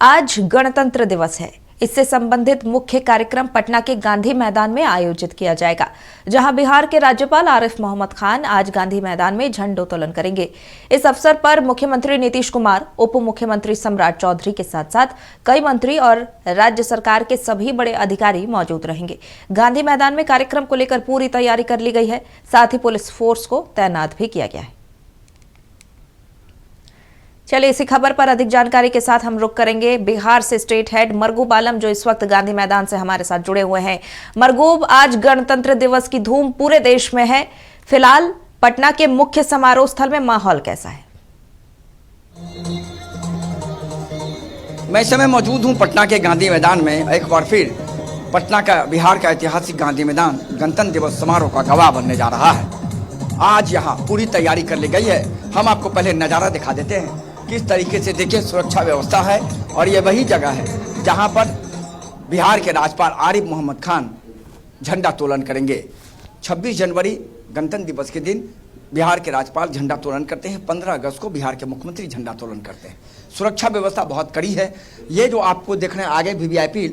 आज गणतंत्र दिवस है। इससे संबंधित मुख्य कार्यक्रम पटना के गांधी मैदान में आयोजित किया जाएगा, जहां बिहार के राज्यपाल आरिफ मोहम्मद खान आज गांधी मैदान में झंडोत्तोलन करेंगे। इस अवसर पर मुख्यमंत्री नीतीश कुमार, उप मुख्यमंत्री सम्राट चौधरी के साथ साथ कई मंत्री और राज्य सरकार के सभी बड़े अधिकारी मौजूद रहेंगे। गांधी मैदान में कार्यक्रम को लेकर पूरी तैयारी कर ली गई है, साथ ही पुलिस फोर्स को तैनात भी किया गया है। चलिए इसी खबर पर अधिक जानकारी के साथ हम रुक करेंगे बिहार से स्टेट हेड मरगूब आलम, जो इस वक्त गांधी मैदान से हमारे साथ जुड़े हुए हैं। मरगूब, आज गणतंत्र दिवस की धूम पूरे देश में है। फिलहाल पटना के मुख्य समारोह स्थल में माहौल कैसा है? मैं इस समय मौजूद हूं पटना के गांधी मैदान में। एक बार फिर पटना का, बिहार का ऐतिहासिक गांधी मैदान गणतंत्र दिवस समारोह का गवाह बनने जा रहा है। आज यहाँ पूरी तैयारी कर ली गई है। हम आपको पहले नज़ारा दिखा देते हैं किस तरीके से, देखिए, सुरक्षा व्यवस्था है। और ये वही जगह है जहां पर बिहार के राज्यपाल आरिफ मोहम्मद खान झंडा तोलन करेंगे। 26 जनवरी गणतंत्र दिवस के दिन बिहार के राज्यपाल झंडा तोलन करते हैं। 15 अगस्त को बिहार के मुख्यमंत्री झंडा तोलन करते हैं। सुरक्षा व्यवस्था बहुत कड़ी है। ये जो आपको देख रहे हैं आगे वीवीआईपी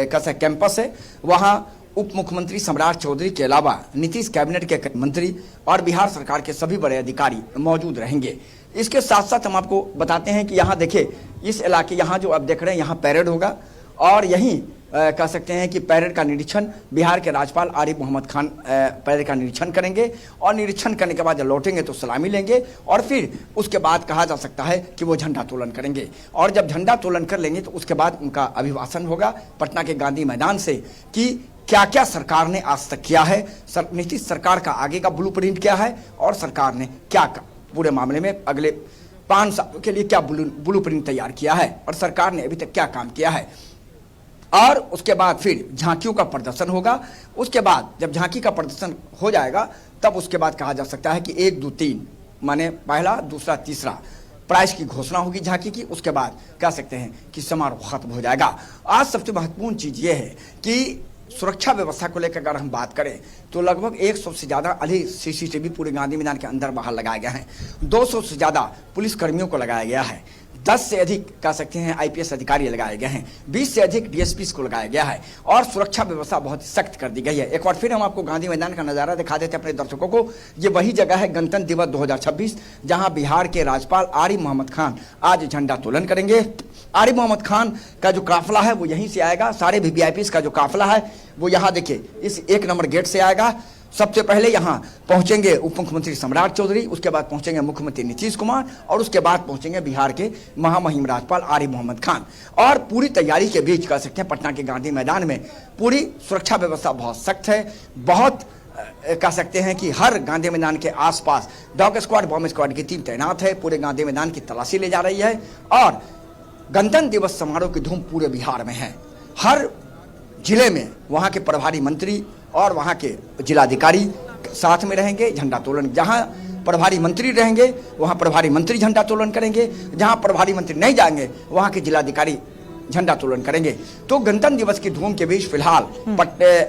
का कैंपस है, वहाँ उप मुख्यमंत्री सम्राट चौधरी के अलावा नीतीश कैबिनेट के मंत्री और बिहार सरकार के सभी बड़े अधिकारी मौजूद रहेंगे। इसके साथ साथ हम आपको बताते हैं कि यहाँ देखिए, इस इलाके, यहाँ जो आप देख रहे हैं, यहाँ पैरेड होगा और यहीं कह सकते हैं कि पैरेड का निरीक्षण बिहार के राज्यपाल आरिफ मोहम्मद खान पैरेड का निरीक्षण करेंगे। और निरीक्षण करने के बाद जब लौटेंगे तो सलामी लेंगे और फिर उसके बाद कहा जा सकता है कि वो झंडा तोलन करेंगे। और जब झंडा तोलन कर लेंगे तो उसके बाद उनका अभिभाषण होगा पटना के गांधी मैदान से कि क्या क्या सरकार ने आज तक किया है, नीतीश सरकार का आगे का ब्लूप्रिंट क्या है और सरकार ने क्या पूरे मामले में अगले 5 सालों के लिए क्या ब्लूप्रिंट तैयार किया है और सरकार ने अभी तक क्या काम किया है। और उसके बाद फिर झांकियों का प्रदर्शन होगा। उसके बाद जब झांकी का प्रदर्शन हो जाएगा तब उसके बाद कहा जा सकता है कि 1, 2, 3 माने पहला, दूसरा, तीसरा प्राइज की घोषणा होगी झांकी की। उसके बाद कह सकते हैं कि समारोह खत्म हो जाएगा। आज सबसे महत्वपूर्ण चीज ये है कि सुरक्षा व्यवस्था को लेकर अगर हम बात करें तो लगभग 100 से ज़्यादा अधिक सीसीटीवी पूरे गांधी मैदान के अंदर बाहर लगाए गए हैं। 200 से ज़्यादा पुलिस कर्मियों को लगाया गया है। 10 से अधिक कह सकते हैं आईपीएस अधिकारी लगाए गए हैं। 20 से अधिक डीएसपी को लगाया गया है और सुरक्षा व्यवस्था बहुत सख्त कर दी गई है। एक बार फिर हम आपको गांधी मैदान का नज़ारा दिखा देते हैं अपने दर्शकों को। ये वही जगह है गणतंत्र दिवस 2026, जहां बिहार के राज्यपाल आरिफ मोहम्मद खान आज झंडा तोलन करेंगे। आरिफ मोहम्मद खान का जो काफिला है वो यहीं से आएगा। सारे वीवीआईपी का जो काफिला है वो यहाँ देखिए इस 1 नंबर गेट से आएगा। सबसे पहले यहाँ पहुंचेंगे उप मुख्यमंत्री सम्राट चौधरी, उसके बाद पहुंचेंगे मुख्यमंत्री नीतीश कुमार और उसके बाद पहुंचेंगे बिहार के महामहिम राज्यपाल आरिफ मोहम्मद खान। और पूरी तैयारी के बीच कह सकते हैं पटना के गांधी मैदान में पूरी सुरक्षा व्यवस्था बहुत सख्त है। बहुत कह सकते हैं कि हर गांधी मैदान के आसपास डॉग स्क्वाड, बॉम्ब स्क्वाड की टीम तैनात है। पूरे गांधी मैदान की तलाशी ले जा रही है और गणतंत्र दिवस समारोह की धूम पूरे बिहार में है। हर जिले में वहाँ के प्रभारी मंत्री और वहाँ के जिलाधिकारी साथ में रहेंगे। झंडा तोलन, जहाँ प्रभारी मंत्री रहेंगे वहाँ प्रभारी मंत्री झंडा तोलन करेंगे। जहाँ प्रभारी मंत्री नहीं जाएंगे वहाँ के जिलाधिकारी झंडा तोलन करेंगे। तो गणतंत्र दिवस की धूम के बीच फिलहाल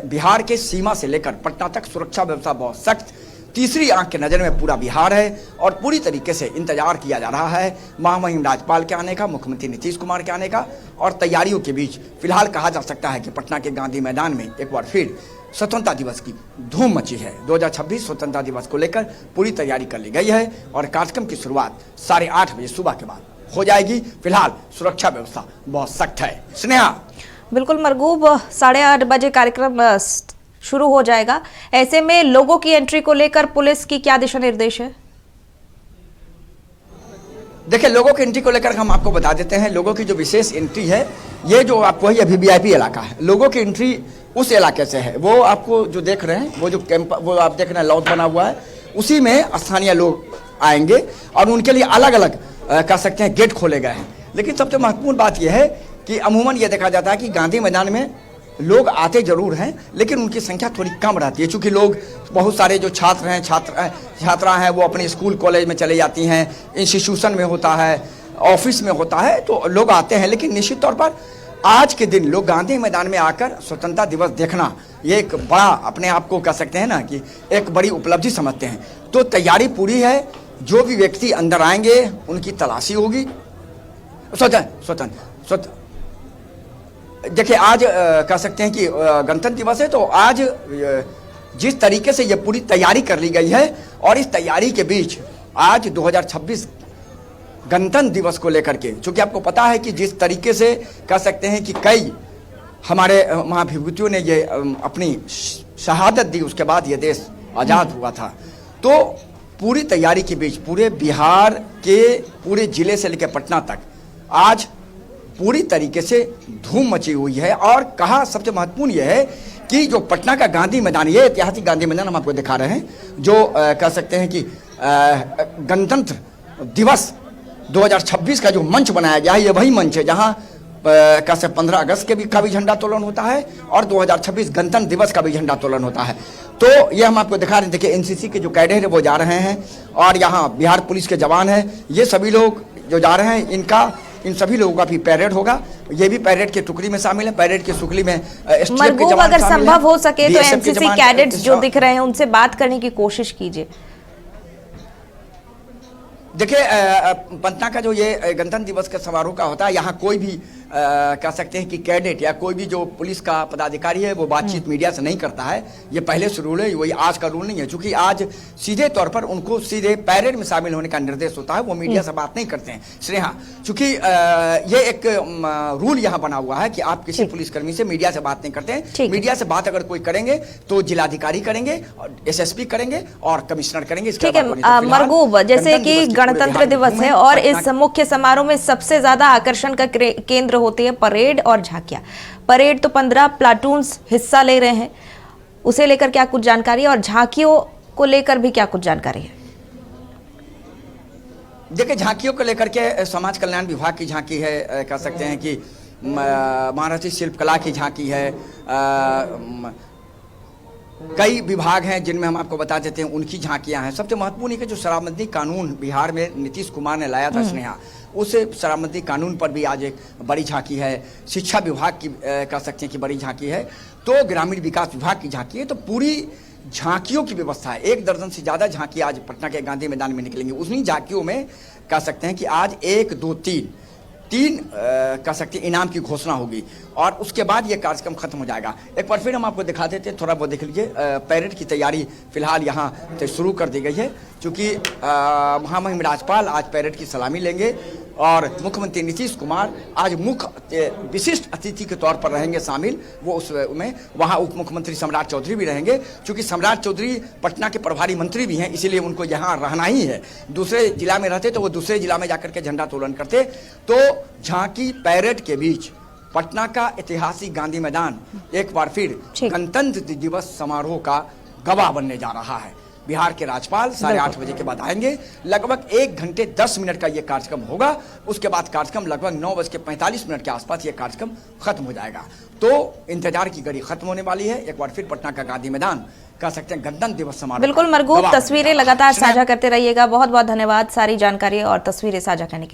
बिहार के सीमा से लेकर पटना तक सुरक्षा व्यवस्था बहुत सख्त, तीसरी आंख के नज़र में पूरा बिहार है और पूरी तरीके से इंतजार किया जा रहा है महामहिम राज्यपाल के आने का, मुख्यमंत्री नीतीश कुमार के आने का। और तैयारियों के बीच फिलहाल कहा जा सकता है कि पटना के गांधी मैदान में एक बार फिर स्वतंत्रता दिवस की धूम मची है। 2026 स्वतंत्रता दिवस को लेकर पूरी तैयारी कर ली गई है और कार्यक्रम की शुरुआत 8:30 बजे सुबह के बाद हो जाएगी। फिलहाल सुरक्षा व्यवस्था बहुत सख्त है। स्नेहा। बिल्कुल मरगूब, 8:30 बजे कार्यक्रम शुरू हो जाएगा। ऐसे में लोगों की एंट्री को लेकर पुलिस की क्या दिशा निर्देश है? देखिए, लोगों की एंट्री को लेकर हम आपको बता देते हैं। लोगों की जो विशेष एंट्री है, ये जो आपको है, ये वीवीआईपी इलाका है। लोगों की एंट्री उस इलाके से है। वो आपको जो देख रहे हैं, वो जो कैंप, वो आप देख रहे हैं लॉन्च बना हुआ है, उसी में स्थानीय लोग आएंगे और उनके लिए अलग अलग कह सकते हैं गेट खोले गए हैं। लेकिन सबसे महत्वपूर्ण बात यह है कि अमूमन ये देखा जाता है कि गांधी मैदान में लोग आते जरूर हैं लेकिन उनकी संख्या थोड़ी कम रहती है, क्योंकि लोग, बहुत सारे जो छात्र हैं, छात्रा हैं, वो अपने स्कूल कॉलेज में चले जाती हैं, इंस्टीट्यूशन में होता है, ऑफिस में होता है, तो लोग आते हैं। लेकिन निश्चित तौर पर आज के दिन लोग गांधी मैदान में आकर स्वतंत्रता दिवस देखना, ये एक बड़ा, अपने आप को कह सकते हैं ना कि एक बड़ी उपलब्धि समझते हैं। तो तैयारी पूरी है। जो भी व्यक्ति अंदर आएंगे उनकी तलाशी होगी स्वतंत्र देखिए, आज कह सकते हैं कि गणतंत्र दिवस है, तो आज जिस तरीके से ये पूरी तैयारी कर ली गई है और इस तैयारी के बीच आज 2026 गणतंत्र दिवस को लेकर के, चूंकि आपको पता है कि जिस तरीके से कह सकते हैं कि कई हमारे महाविभूतियों ने ये अपनी शहादत दी, उसके बाद ये देश आज़ाद हुआ था, तो पूरी तैयारी के बीच पूरे बिहार के पूरे जिले से लेकर पटना तक आज पूरी तरीके से धूम मची हुई है। और कहा सबसे महत्वपूर्ण यह है कि जो पटना का गांधी मैदान, ये ऐतिहासिक गांधी मैदान हम आपको दिखा रहे हैं, जो कह सकते हैं कि गणतंत्र दिवस 2026 का जो मंच बनाया गया है, ये वही मंच है जहां कह सकते 15 अगस्त के भी का भी झंडा तोलन होता है और 2026 गणतंत्र दिवस का भी झंडा तोलन होता है। तो ये हम आपको दिखा रहे हैं। देखिए, एनसीसी के जो कैडेट है वो जा रहे हैं और यहाँ बिहार पुलिस के जवान हैं, ये सभी लोग जो जा रहे हैं, इन सभी लोगों का भी पैरेड होगा। ये भी पैरेड के टुकड़ी में शामिल है। पैरेड की टुकड़ी में मरगूब, अगर संभव हो सके तो एनसीसी कैडेट्स जो दिख रहे हैं उनसे बात करने की कोशिश कीजिए। देखिए, पटना का जो ये गणतंत्र दिवस का समारोह का होता है, यहाँ कोई भी कह सकते हैं कि कैडेट या कोई भी जो पुलिस का पदाधिकारी है वो बातचीत मीडिया से नहीं करता है। ये पहले से रूल है, वही आज का रूल नहीं है, क्योंकि आज सीधे तौर पर उनको सीधे पैरेड में शामिल होने का निर्देश होता है, वो मीडिया से बात नहीं करते हैं। स्नेहा, चूंकि ये एक रूल यहाँ बना हुआ है कि आप किसी पुलिसकर्मी से मीडिया से बात नहीं करते हैं। मीडिया से बात अगर कोई करेंगे तो जिलाधिकारी करेंगे, SSP करेंगे और कमिश्नर करेंगे। ठीक है मरगूब, जैसे कि गणतंत्र दिवस है और इस मुख्य समारोह में सबसे ज्यादा आकर्षण का केंद्र होती है परेड और झांकियां। परेड तो 15 प्लाटून्स हिस्सा ले रहे हैं, उसे लेकर क्या कुछ जानकारी है और झांकियों को लेकर भी क्या कुछ जानकारी है? देखिए, झांकियों को लेकर के समाज कल्याण विभाग की झांकी है, कह सकते हैं कि महाराष्ट्र शिल्पकला की झांकी है, कई विभाग हैं जिनमें हम आपको बता देते हैं उनकी झांकियां हैं। सबसे महत्वपूर्ण है कि जो शराबबंदी कानून बिहार में नीतीश कुमार ने लाया था स्नेहा, उस शराबबंदी कानून पर भी आज एक बड़ी झांकी है। शिक्षा विभाग की कह सकते हैं कि बड़ी झांकी है, तो ग्रामीण विकास विभाग की झांकी है। तो पूरी झांकियों की व्यवस्था है। 1 दर्जन से ज़्यादा झांकी आज पटना के गांधी मैदान में निकलेंगी। उन्हीं झांकियों में कह सकते हैं कि आज 1, 2, 3 कह सकते हैं इनाम की घोषणा होगी और उसके बाद ये कार्यक्रम खत्म हो जाएगा। एक बार फिर हम आपको दिखा देते हैं, थोड़ा बहुत देख लीजिए। पैरेड की तैयारी फिलहाल यहाँ से शुरू कर दी गई है, क्योंकि महामहिम राज्यपाल आज पैरेड की सलामी लेंगे और मुख्यमंत्री नीतीश कुमार आज मुख्य विशिष्ट अतिथि के तौर पर रहेंगे शामिल। वो उसमें वहाँ उप मुख्यमंत्री सम्राट चौधरी भी रहेंगे, क्योंकि सम्राट चौधरी पटना के प्रभारी मंत्री भी हैं, इसीलिए उनको यहाँ रहना ही है। दूसरे जिला में रहते तो वो दूसरे जिला में जाकर के झंडा तोलन करते। तो झांकी पैरेड के बीच पटना का ऐतिहासिक गांधी मैदान एक बार फिर गणतंत्र दिवस समारोह का गवाह बनने जा रहा है। बिहार के राज्यपाल 8:30 बजे के बाद आएंगे। लगभग 1 घंटे 10 मिनट का ये कार्यक्रम होगा। उसके बाद कार्यक्रम लगभग 9:45 के आसपास ये कार्यक्रम खत्म हो जाएगा। तो इंतजार की घड़ी खत्म होने वाली है। एक बार फिर पटना का गांधी मैदान कह सकते हैं गणतंत्र दिवस समारोह। बिल्कुल मरगूब, तस्वीरें लगातार साझा करते रहिएगा। बहुत बहुत धन्यवाद सारी जानकारी और तस्वीरें साझा करने के लिए।